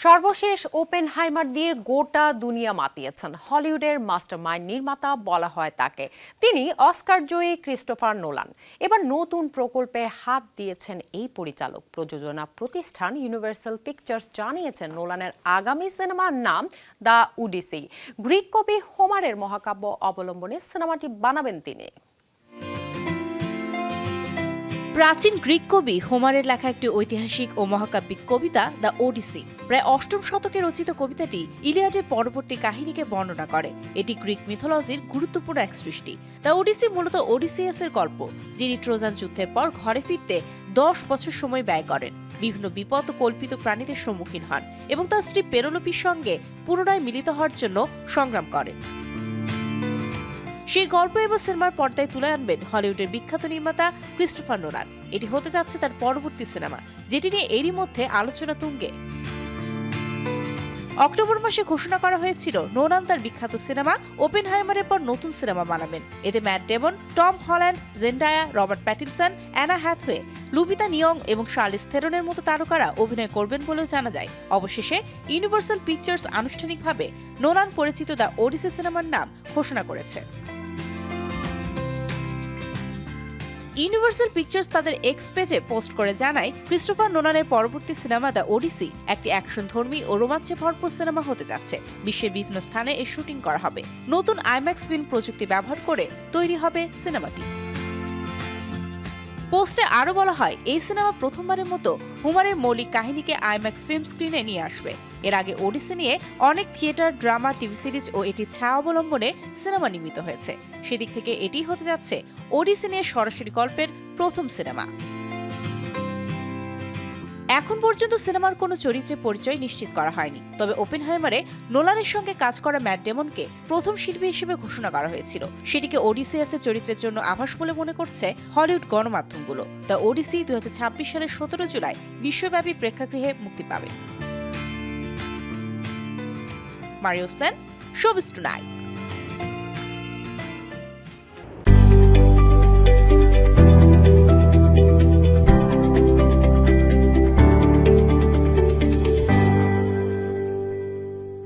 সর্বশেষ ওপেনহাইমার দিয়ে গোটা দুনিয়া মাতিয়েছেন হলিউডের মাস্টারমাইন্ড নির্মাতা বলা হয় তাকে। তিনি অস্কার জয়ী ক্রিস্টোফার নোলান। এবার নতুন প্রকল্পে হাত দিয়েছেন এই পরিচালক। প্রযোজনা প্রতিষ্ঠান ইউনিভার্সাল পিকচার্স জানিয়েছেন নোলানের আগামী সিনেমার নাম দ্য ওডিসি। গ্রিক কবি হোমারের মহাকাব্য অবলম্বনে সিনেমাটি বানাবেন তিনি। প্রাচীন গ্রিক কবি হোমারের লেখা একটি ঐতিহাসিক ও মহাকাব্যিক কবিতা দ্য ওডিসি। প্রায় অষ্টম শতকে রচিত কবিতাটি ইলিয়াডের পরবর্তী কাহিনীকে বর্ণনা করে। এটি গ্রিক মিথোলজির গুরুত্বপূর্ণ এক সৃষ্টি। দ্য ওডিসি মূলত ওডিসিয়াসের গল্প, যিনি ট্রোজান যুদ্ধের পর ঘরে ফিরতে 10 বছর সময় ব্যয় করেন, বিভিন্ন বিপদ ও কল্পিত প্রাণীদের সম্মুখীন হন এবং তার স্ত্রী পেরোলোপির সঙ্গে পুনরায় মিলিত হওয়ার জন্য সংগ্রাম করেন। সেই গল্প এবার সিনেমার পর্দায় তুলে আনবেন হলিউডের বিখ্যাত নির্মাতা ক্রিস্টোফার নোলান। এটি হতে যাচ্ছে তার পরবর্তী সিনেমা, যেটি নিয়ে এরই মধ্যে আলোচনা তুঙ্গে। অক্টোবর মাসে ঘোষণা করা হয়েছিল নোলান তার বিখ্যাত সিনেমা ওপেনহাইমারের পর নতুন সিনেমা বানাবেন। এতে Matt Damon, Tom Holland, Zendaya, Robert Pattinson, Anne Hathaway, Lupita Nyong'o এবং শার্লিজ থেরনের মতো তারকারা অভিনয় করবেন বলেও জানা যায়। অবশেষে ইউনিভার্সাল পিকচার্স আনুষ্ঠানিকভাবে নোলান পরিচিত দ্য ওডিসি সিনেমার নাম ঘোষণা করেছে। ইউনিভার্সাল পিকচার্স তাদের এক্স পেজে পোস্ট করে জানায়, ক্রিস্টোফার নোলানের পরবর্তী সিনেমা দ্য ওডিসি একটি অ্যাকশনধর্মী ও রোমাঞ্চে ভরপুর সিনেমা হতে যাচ্ছে। বিশ্বের বিভিন্ন স্থানে এর শুটিং করা হবে। নতুন আইম্যাক্স ফিল্ম প্রযুক্তি ব্যবহার করে তৈরি হবে সিনেমাটি। পোস্টে আরও বলা হয়, এই সিনেমা প্রথমবারের মতো হোমারের মৌলিক কাহিনীকে আইম্যাক্স ফিল্ম স্ক্রিনে নিয়ে আসবে। এর আগে ওডিসি নিয়ে অনেক থিয়েটার, ড্রামা, টিভি সিরিজ ও এটির ছায়া অবলম্বনে সিনেমা নির্মিত হয়েছে। সেদিক থেকে এটি হতে যাচ্ছে ওডিসি নিয়ে সরাসরি গল্পের প্রথম সিনেমা। এখন পর্যন্ত সিনেমার কোনো চরিত্রের পরিচয় নিশ্চিত করা হয়নি, তবে ওপেনহাইমারে নোলানের সঙ্গে কাজ করা ম্যাট ডেমনকে প্রথম শিল্পী হিসেবে ঘোষণা করা হয়েছিল। সেটিকে ওডিসিয়াসের চরিত্রের জন্য আভাস বলে মনে করছে হলিউড গণমাধ্যমগুলো। দ্য ওডিসি 2026 সালের 17 জুলাই বিশ্বব্যাপী প্রেক্ষাগৃহে মুক্তি পাবে। Mario Sen, showbiz tonight.